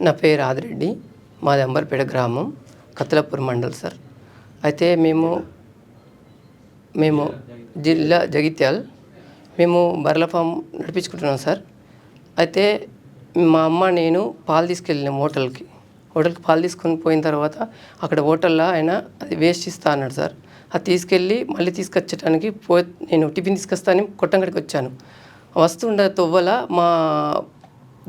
నా పేరు ఆదిరెడ్డి, మాది అంబర్పేట గ్రామం, కత్లపూర్ మండల్ సార్. అయితే మేము జిల్లా జగిత్యాల్. మేము బర్రెల ఫామ్ నడిపించుకుంటున్నాం సార్. అయితే మా అమ్మ నేను పాలు తీసుకెళ్ళినాం హోటల్కి పాలు తీసుకొని పోయిన తర్వాత అక్కడ హోటల్లో ఆయన అది వేస్ట్ ఇస్తా అన్నాడు సార్. అది తీసుకెళ్ళి మళ్ళీ తీసుకొచ్చడానికి నేను టిఫిన్ తీసుకొస్తానని కొట్టంగడికి వచ్చాను. వస్తుండే తొవ్వల మా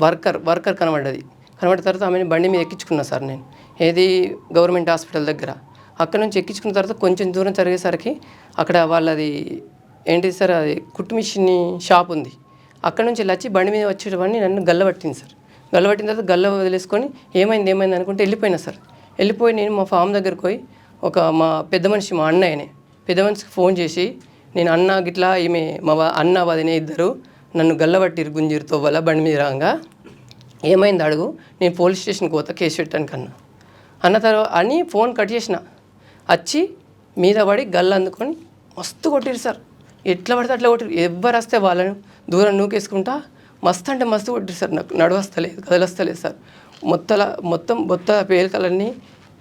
వర్కర్ కనబడిన తర్వాత ఆమెను బండి మీద ఎక్కించుకున్నా సార్. నేను ఏది గవర్నమెంట్ హాస్పిటల్ దగ్గర అక్కడ నుంచి ఎక్కించుకున్న తర్వాత కొంచెం దూరం జరిగేసరికి అక్కడ వాళ్ళది ఏంటిది సార్, అది కుట్టు మిషన్ షాప్ ఉంది. అక్కడ నుంచి వచ్చి బండి మీద వచ్చేటవన్నీ నన్ను గల్లబట్టింది సార్. గల్లబట్టిన తర్వాత గల్ల వదిలేసుకొని ఏమైంది అనుకుంటే వెళ్ళిపోయినా సార్. వెళ్ళిపోయి నేను మా ఫామ్ దగ్గరికి పోయి మా పెద్ద మనిషి, మా అన్నయ్యనే పెద్ద మనిషికి ఫోన్ చేసి, నేను అన్న గిట్లా ఈమె మా అన్న వదినే ఇద్దరు నన్ను గల్లబట్టిరు గుంజీరుతో వల్ల బండి మీద రాగా ఏమైంది అడుగు, నేను పోలీస్ స్టేషన్కి పోతా కేసు పెట్టడానికి అన్న తర్వాత అని ఫోన్ కట్ చేసిన. వచ్చి మీద పడి గల్ల అందుకొని మస్తు కొట్టిరు సార్. ఎట్లా పడితే అట్లా కొట్టిరు. ఎవ్వరు వస్తే వాళ్ళను దూరం నూకేసుకుంటా మస్తు కొట్టిరు సార్. నాకు నడవస్తలేదు, కదలస్తలేదు సార్. మొత్తం బొత్త పేలికలన్నీ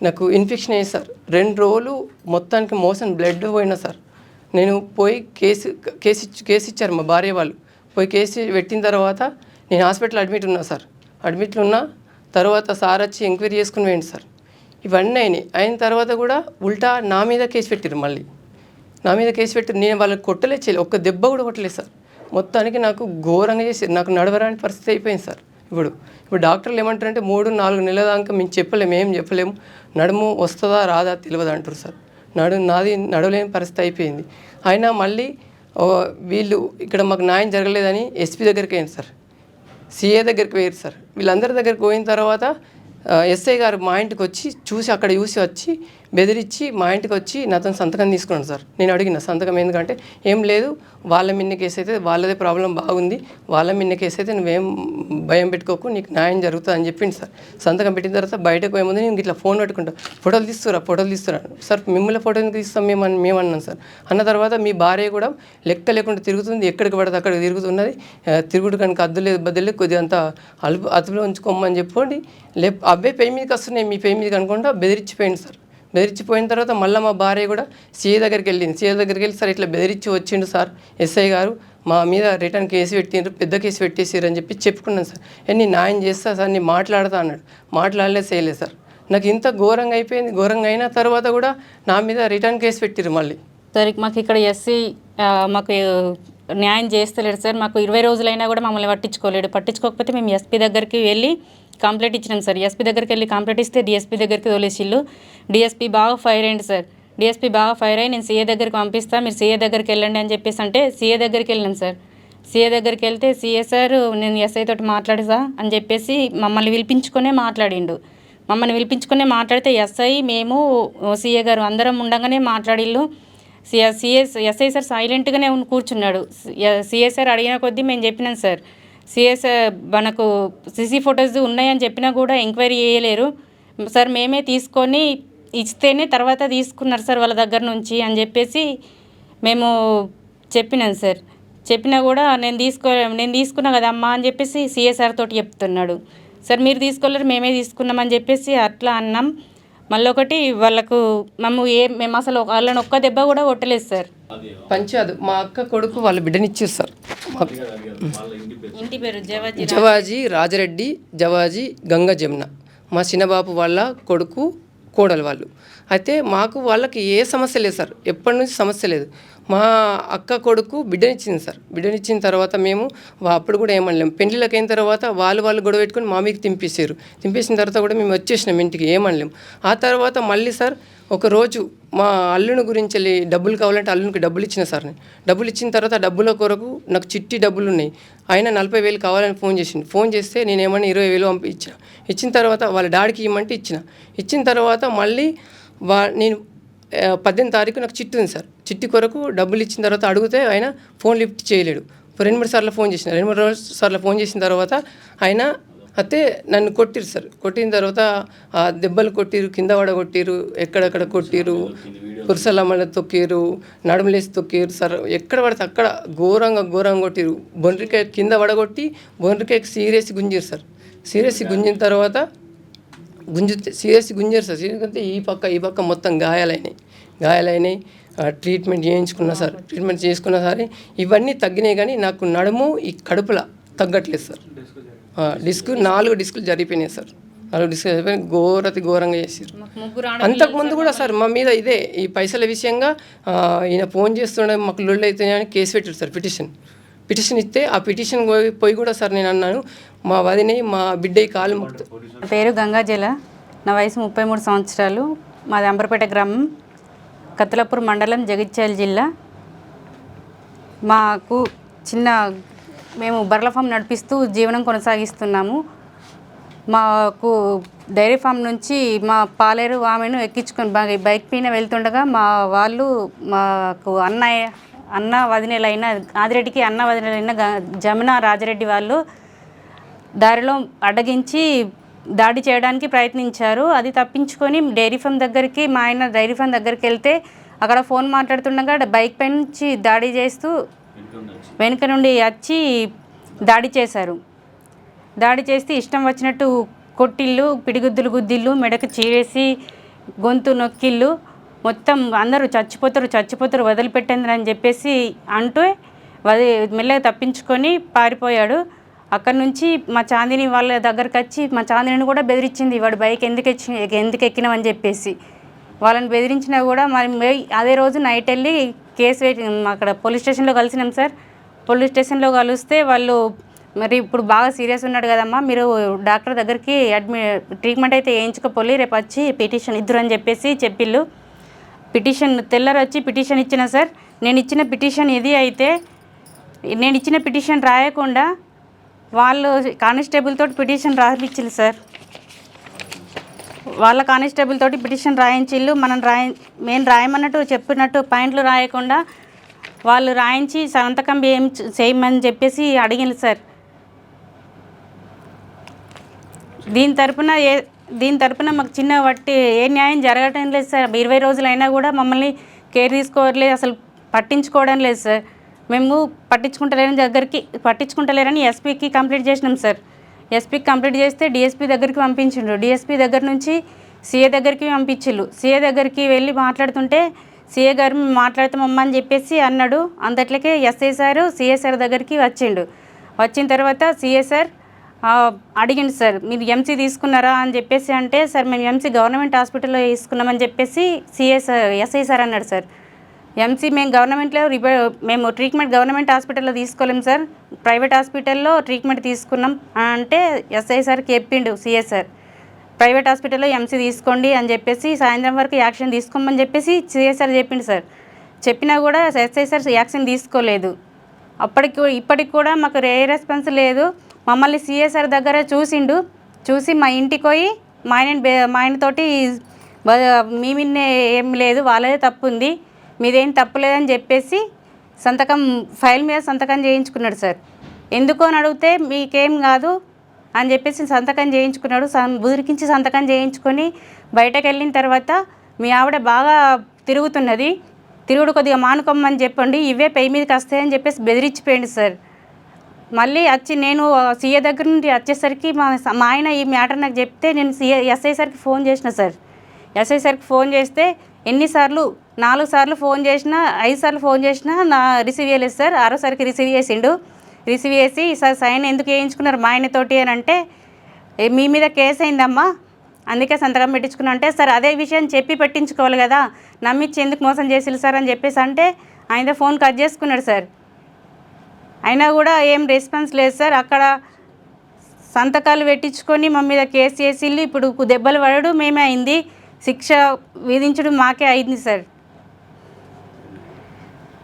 నాకు ఇన్ఫెక్షన్ అయ్యింది సార్. 2 రోజులు మొత్తానికి మోషన్ బ్లడ్ పోయినా సార్. నేను పోయి కేసు ఇచ్చారు మా భార్య వాళ్ళు. పోయి కేసు పెట్టిన తర్వాత నేను హాస్పిటల్ అడ్మిట్ ఉన్నా సార్. అడ్మిట్లు ఉన్న తర్వాత సార్ వచ్చి ఎంక్వైరీ చేసుకుని పోయింది సార్. ఇవన్నీ అయిన తర్వాత కూడా ఉల్టా నా మీద కేసు పెట్టారు. మళ్ళీ నా మీద కేసు పెట్టారు. నేను వాళ్ళకి కొట్టలేదు, ఒక్క దెబ్బ కూడా కొట్టలేదు సార్. మొత్తానికి నాకు ఘోరంగా చేసి నాకు నడవరాని పరిస్థితి అయిపోయింది సార్. ఇప్పుడు డాక్టర్లు ఏమంటారంటే 3-4 నెలల దాకా మేము ఏం చెప్పలేము, నడుము వస్తుందా రాదా తెలియదు అంటారు సార్. నడవలేని పరిస్థితి అయిపోయింది. అయినా మళ్ళీ వీళ్ళు ఇక్కడ మాకు న్యాయం జరగలేదని ఎస్పీ దగ్గరికి అయింది సార్, సిఏ దగ్గరికి పోయారు సార్. వీళ్ళందరి దగ్గరికి పోయిన తర్వాత ఎస్ఐ గారు మా ఇంటికి వచ్చి అక్కడ వచ్చి బెదిరించి మా ఇంటికి వచ్చి నాతో సంతకం తీసుకున్నాను సార్. నేను అడిగిన సంతకం ఎందుకంటే ఏం లేదు, వాళ్ళ మిన్న కేసు అయితే వాళ్ళదే ప్రాబ్లం బాగుంది, వాళ్ళ మిన్న కేసు అయితే నువ్వేం భయం పెట్టుకోకు, నీకు న్యాయం జరుగుతుంది అని చెప్పింది సార్. సంతకం పెట్టిన తర్వాత బయటకు పోయే ముందు నేను ఇట్లా ఫోన్ పెట్టుకుంటా, ఫోటోలు తీస్తురా సార్. మిమ్మల్ని ఫోటో ఎందుకు తీస్తాం మేము అన్నాను సార్. అన్న తర్వాత మీ భార్య కూడా లెక్క లేకుండా తిరుగుతుంది, ఎక్కడికి పడితే అక్కడ తిరుగుతున్నది, తిరుగుడు కనుక అద్దులేదు బద్దలేదు, కొద్దిగా అంతా అదుపులో ఉంచుకోమని చెప్పండి. అవే పెయి మీదకి వస్తున్నాయి, మీ పెయి మీదకి అనుకుంటా బెదిరించిపోయింది సార్. బెదిరించిపోయిన తర్వాత మళ్ళీ మా భార్య కూడా సీఏ దగ్గరికి వెళ్ళి సార్ ఇట్లా బెదిరించి వచ్చిండు సార్ ఎస్ఐ గారు, మా మీద రిటర్న్ కేసు పెట్టిండ్రు, పెద్ద కేసు పెట్టేసారు అని చెప్పి చెప్పుకున్నాను సార్. నేను న్యాయం చేస్తా సార్, నేను మాట్లాడతా అన్నాడు. మాట్లాడలేదు, చేయలేదు సార్. నాకు ఇంత ఘోరంగా అయిపోయింది. ఘోరంగా అయిన తర్వాత కూడా నా మీద రిటర్న్ కేసు పెట్టిరు మళ్ళీ. సార్ మాకు ఇక్కడ ఎస్సీ మాకు న్యాయం చేస్తలేడు సార్. మాకు 20 రోజులైనా కూడా మమ్మల్ని పట్టించుకోకపోతే మేము ఎస్పీ దగ్గరికి వెళ్ళి కంప్లైంట్ ఇచ్చినాం సార్. ఎస్పీ దగ్గరికి వెళ్ళి కంప్లైంట్ ఇస్తే డిఎస్పీ దగ్గరికి తోలేసిళ్ళు. డిఎస్పీ బాగా ఫైర్ అయింది సార్. డిఎస్పీ బాగా ఫైర్ అయ్యి నేను సీఏ దగ్గరికి పంపిస్తా, మీరు సీఏ దగ్గరికి వెళ్ళండి అని చెప్పేసి అంటే సీఏ దగ్గరికి వెళ్ళాను సార్. సీఏ దగ్గరికి వెళ్తే సీఏ సార్ నేను ఎస్ఐ తోటి మాట్లాడతా అని చెప్పేసి మమ్మల్ని పిలిపించుకునే మాట్లాడితే ఎస్ఐ మేము సీఏ గారు అందరం ఉండగానే మాట్లాడిళ్ళు. ఎస్ఐ సార్ సైలెంట్గానే కూర్చున్నాడు. సీఏ సార్ అడిగిన కొద్దీ మేము చెప్పినాం సార్. సీఏ సార్ మనకు సీసీ ఫొటోస్ ఉన్నాయని చెప్పినా కూడా ఎంక్వైరీ చేయలేరు సార్, మేమే తీసుకొని ఇస్తేనే తర్వాత తీసుకున్నారు సార్ వాళ్ళ దగ్గర నుంచి అని చెప్పేసి మేము చెప్పినాం సార్. చెప్పినా కూడా నేను తీసుకున్నా కదా అమ్మా అని చెప్పేసి సీఏ సార్ తోటి చెప్తున్నాడు. సార్ మీరు తీసుకోలేరు, మేమే తీసుకున్నామని చెప్పేసి అట్లా అన్నాం. మళ్ళీ ఒకటి వాళ్ళకు మేము అసలు వాళ్ళని ఒక్క దెబ్బ కూడా కొట్టలేదు సార్. పంచాదు మా అక్క కొడుకు వాళ్ళ బిడ్డనిచ్చారు సార్. ఇంటి పేరు జవాజీ రాజరెడ్డి, జవాజీ గంగా జమున, మా చిన్నబాబు వాళ్ళ కొడుకు కోడలు వాళ్ళు. అయితే మాకు వాళ్ళకి ఏ సమస్య లేదు సార్, ఎప్పటి నుంచి సమస్య లేదు. మా అక్క కొడుకు బిడ్డనిచ్చింది సార్. బిడ్డనిచ్చిన తర్వాత మేము అప్పుడు కూడా ఏమనలేము. పెండ్లిళ్ళకి అయిన తర్వాత వాళ్ళు గొడవ పెట్టుకొని మా మీకు తింపేసిన తర్వాత కూడా మేము వచ్చేసినాం ఇంటికి, ఏమనలేము. ఆ తర్వాత మళ్ళీ సార్ ఒకరోజు మా అల్లుని గురించి వెళ్ళి డబ్బులు కావాలంటే అల్లునికి డబ్బులు ఇచ్చిన సార్. నేను డబ్బులు ఇచ్చిన తర్వాత డబ్బుల కొరకు నాకు చిట్టి డబ్బులు ఉన్నాయి, ఆయన 40,000 కావాలని ఫోన్ చేస్తే నేను ఏమన్నా 20,000 ఇచ్చిన తర్వాత వాళ్ళ డాడీకి ఇవ్వమంటే ఇచ్చిన తర్వాత మళ్ళీ నేను 18వ తారీఖు నాకు చిట్టి ఉంది సార్. చిట్టి కొరకు డబ్బులు ఇచ్చిన తర్వాత అడిగితే ఆయన ఫోన్ లిఫ్ట్ చేయలేడు. 2-3 సార్లు ఫోన్ చేసిన. 2-3 సార్లు ఫోన్ చేసిన తర్వాత ఆయన అయితే నన్ను కొట్టిరు సార్. కొట్టిన తర్వాత దెబ్బలు కొట్టిరు, కింద పడగొట్టిరు, ఎక్కడెక్కడ కొట్టిరు, పురుషలమ్మని తొక్కిరు, నడుములేసి తొక్కిరు సార్. ఎక్కడ పడితే అక్కడ ఘోరంగా కొట్టిరు. బొండ్రికాయ కింద పడగొట్టి బొండ్రికాయకి సీరియస్ గుంజిరు సార్. సీరియస్ గుంజిన తర్వాత సీరియస్ గుంజారు సార్. సీరియస్ అంటే ఈ పక్క మొత్తం గాయాలైనాయి. ట్రీట్మెంట్ చేయించుకున్నా సార్. ట్రీట్మెంట్ చేసుకున్నా సరే ఇవన్నీ తగ్గినాయి, కానీ నాకు నడుము ఈ కడుపులో తగ్గట్లేదు సార్. డిస్క్ 4 డిస్కులు జరిగిపోయినాయి సార్. 4 డిస్కులు జరిగిపోయినాయి. ఘోరంగా చేసారు. అంతకుముందు కూడా సార్ మా మీద ఇదే ఈ పైసల విషయంగా ఈయన ఫోన్ చేస్తుండే మాకు లొల్లు అవుతున్నాయని కేసు పెట్టారు సార్. పిటిషన్ ఇస్తే ఆ పిటిషన్ పోయి కూడా సార్ నేను అన్నాను, మా వదిని మా బిడ్డ కాలు ముక్త. నా పేరు గంగాజల, నా వయసు 33 సంవత్సరాలు. మాది అంబర్పేట గ్రామం, కత్తులపూర్ మండలం, జగిత్యాల జిల్లా. మాకు మేము బర్ల ఫామ్ నడిపిస్తూ జీవనం కొనసాగిస్తున్నాము. మాకు డైరీ ఫామ్ నుంచి మా పాలేరు ఆమెను ఎక్కించుకొని బైక్ పైన వెళ్తుండగా మా వాళ్ళు మాకు అన్న వదినలైన ఆదిరెడ్డికి అన్న వదినలైన జమున రాజరెడ్డి వాళ్ళు దారిలో అడ్డగించి దాడి చేయడానికి ప్రయత్నించారు. అది తప్పించుకొని డైరీ ఫామ్ దగ్గరికి మా ఆయన డైరీ ఫామ్ దగ్గరికి వెళ్తే అక్కడ ఫోన్ మాట్లాడుతుండగా బైక్ పై నుంచి దాడి చేస్తూ వెనుక నుండి వచ్చి దాడి చేశారు. దాడి చేస్తే ఇష్టం వచ్చినట్టు కొట్టిళ్ళు, పిడిగుద్దులు గుద్దిళ్ళు, మెడకు చీరేసి గొంతు నొక్కిళ్ళు, మొత్తం అందరూ చచ్చిపోతారు వదిలిపెట్టండి అని చెప్పేసి అంటూ మెల్లగా తప్పించుకొని పారిపోయాడు. అక్కడి నుంచి మా చాందిని వాళ్ళ దగ్గరకు వచ్చి మా చాందిని కూడా బెదిరించింది, వాడు బైక్ ఎందుకు ఎక్కినామని చెప్పేసి. వాళ్ళని బెదిరించినా కూడా మరి అదే రోజు నైట్ వెళ్ళి కేసు అక్కడ పోలీస్ స్టేషన్లో కలిసినాం సార్. పోలీస్ స్టేషన్లో కలిస్తే వాళ్ళు మరి ఇప్పుడు బాగా సీరియస్ ఉన్నాడు కదమ్మా, మీరు డాక్టర్ దగ్గరికి ట్రీట్మెంట్ అయితే వేయించుకోపోలి, రేపు వచ్చి పిటిషన్ ఇద్దరు అని చెప్పేసి చెప్పిళ్ళు. పిటిషన్ తెల్లరు వచ్చి పిటిషన్ ఇచ్చిన సార్. నేను ఇచ్చిన పిటిషన్ ఇది అయితే నేను ఇచ్చిన పిటిషన్ రాయకుండా వాళ్ళు కానిస్టేబుల్ తోటి పిటిషన్ రాయించిల్లు సార్. వాళ్ళ కానిస్టేబుల్ తోటి పిటిషన్ రాయించిల్లు. మేము రాయమన్నట్టు చెప్పినట్టు పాయింట్లు రాయకుండా వాళ్ళు రాయించి సంతకం చేయమని చెప్పేసి అడిగింది సార్. దీని తరపున మాకు చిన్న వట్టి ఏ న్యాయం జరగటం లేదు సార్. 20 రోజులైనా కూడా మమ్మల్ని కేర్ తీసుకోవట్లేదు, అసలు పట్టించుకోవడం లేదు సార్. మేము పట్టించుకుంటలేరని ఎస్పీకి కంప్లీట్ చేసినాం సార్. ఎస్పీకి కంప్లీట్ చేస్తే డిఎస్పీ దగ్గరికి పంపించిండ్రు. డిఎస్పీ దగ్గర నుంచి సీఏ దగ్గరికి పంపించిళ్ళు. సీఏ దగ్గరికి వెళ్ళి మాట్లాడుతుంటే సీఏ గారు మేము మాట్లాడతామమ్మా అని చెప్పేసి అన్నాడు. అంతట్లకే ఎస్ఐ సారు సీఏ సార్ దగ్గరికి వచ్చిన తర్వాత సీఏ సార్ అడిగిండు, సార్ మీరు ఎంసీ తీసుకున్నారా అని చెప్పేసి అంటే, సార్ మేము ఎంసీ గవర్నమెంట్ హాస్పిటల్లో తీసుకున్నామని చెప్పేసి ఎస్ఐ సార్ అన్నాడు సార్. ఎంసీ మేము మేము ట్రీట్మెంట్ గవర్నమెంట్ హాస్పిటల్లో తీసుకోలేము సార్, ప్రైవేట్ హాస్పిటల్లో ట్రీట్మెంట్ తీసుకున్నాం అంటే ఎస్ఐ సార్కి చెప్పిండు సీఏ సార్, ప్రైవేట్ హాస్పిటల్లో ఎంసీ తీసుకోండి అని చెప్పేసి సాయంత్రం వరకు యాక్షన్ తీసుకోమని చెప్పేసి సీఏ సార్ చెప్పిండు సార్. చెప్పినా కూడా ఎస్ఐ సార్ యాక్షన్ తీసుకోలేదు. ఇప్పటికి కూడా మాకు రెస్పాన్స్ లేదు. మమ్మల్ని సీఏ సార్ దగ్గర చూసి మా ఇంటికి పోయి మా ఆయనతోటి మీ మీదనే ఏం లేదు, వాళ్ళదే తప్పు ఉంది, మీదేం తప్పు లేదని చెప్పేసి ఫైల్ మీద సంతకం చేయించుకున్నాడు సార్. ఎందుకు అని అడిగితే మీకేం కాదు అని చెప్పేసి సంతకం చేయించుకున్నాడు. బుదిరికించి సంతకం చేయించుకొని బయటకు వెళ్ళిన తర్వాత మీ ఆవిడ బాగా తిరుగుడు కొద్దిగా మానుకోమని చెప్పండి, ఇవే పై మీదకి వస్తాయని చెప్పేసి బెదిరించిపోయింది సార్. మళ్ళీ వచ్చి నేను సీఏ దగ్గర నుండి వచ్చేసరికి మా ఆయన ఈ మ్యాటర్ నాకు చెప్తే నేను ఎస్ఐ సార్కి ఫోన్ చేసిన సార్. ఎస్ఐ సార్కి ఫోన్ చేస్తే 4 సార్లు ఫోన్ చేసినా 5 సార్లు ఫోన్ చేసినా రిసీవ్ చేయలేదు సార్. 6వ సారికి రిసీవ్ చేసిండు. రిసీవ్ చేసి సార్ సైన్ ఎందుకు వేయించుకున్నారు మా ఆయనతోటి అని అంటే, మీ మీద కేసు అయిందమ్మా అందుకే సంతకం పెట్టించుకున్నా అంటే, సార్ అదే విషయం చెప్పి పెట్టించుకోవాలి కదా, నమ్మించి ఎందుకు మోసం చేసిల్లు సార్ అని చెప్పేసి అంటే ఆయన ఫోన్ కట్ చేసుకున్నాడు సార్. అయినా కూడా ఏం రెస్పాన్స్ లేదు సార్. అక్కడ సంతకాలు పెట్టించుకొని మా మీద కేసు చేసిల్లు. ఇప్పుడు దెబ్బలు పడడు మేమే అయింది, శిక్ష విధించడం మాకే అయింది సార్.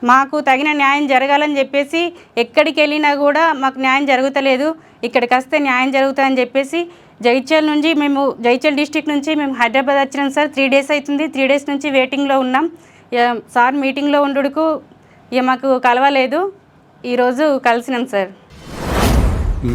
మాకు తగిన న్యాయం జరగాలని చెప్పేసి ఎక్కడికి వెళ్ళినా కూడా మాకు న్యాయం జరుగుతలేదు. ఇక్కడికి వస్తే న్యాయం జరుగుతుందని చెప్పేసి జగిత్యాల డిస్టిక్ నుంచి మేము హైదరాబాద్ వచ్చినాం సార్. 3 డేస్ అవుతుంది. 3 డేస్ నుంచి వెయిటింగ్లో ఉన్నాం. సార్ మీటింగ్లో ఉండుకు మాకు కలవలేదు. ఈరోజు కలిసినాం సార్.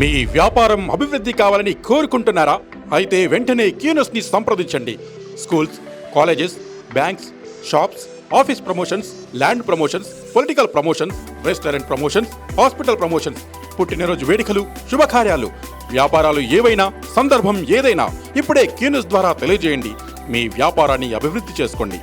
మీ వ్యాపారం అభివృద్ధి కావాలని కోరుకుంటున్నారా? అయితే వెంటనే క్యూనస్ని సంప్రదించండి. Schools, colleges, banks, shops, office promotions, land promotions, political promotions, restaurant promotions, hospital promotions, పుట్టినరోజు వేడుకలు, శుభకార్యాలు, వ్యాపారాలు ఏవైనా సందర్భం ఏదైనా ఇప్పుడే క్యూన్యూస్ ద్వారా తెలియజేయండి. మీ వ్యాపారాన్ని అభివృద్ధి చేసుకోండి.